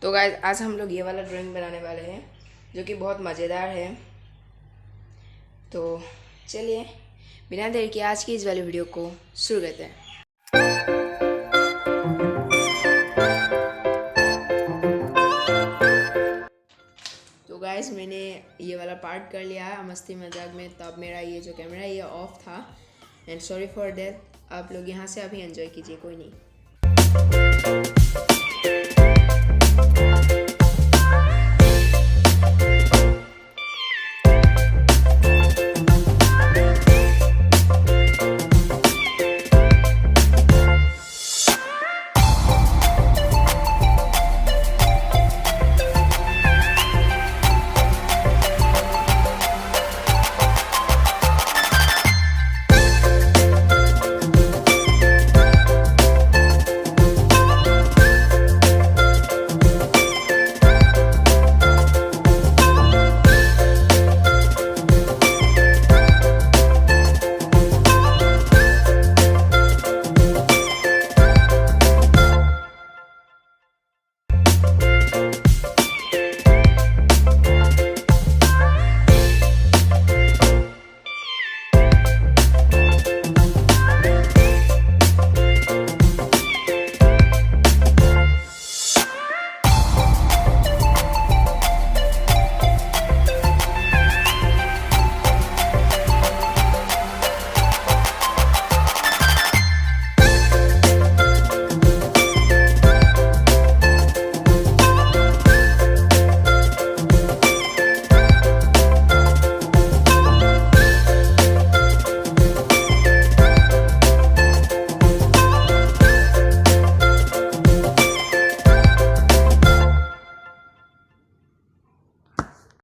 तो गाइस आज हम लोग ये वाला ड्राइंग बनाने वाले हैं जो कि बहुत मज़ेदार है। तो चलिए बिना देर के आज की इस वाली वीडियो को शुरू करते हैं। तो गाइस मैंने ये वाला पार्ट कर लिया है मस्ती मजाक में, तो अब मेरा ये जो कैमरा है ये ऑफ था एंड सॉरी फॉर दैट। आप लोग यहाँ से अभी एंजॉय कीजिए, कोई नहीं।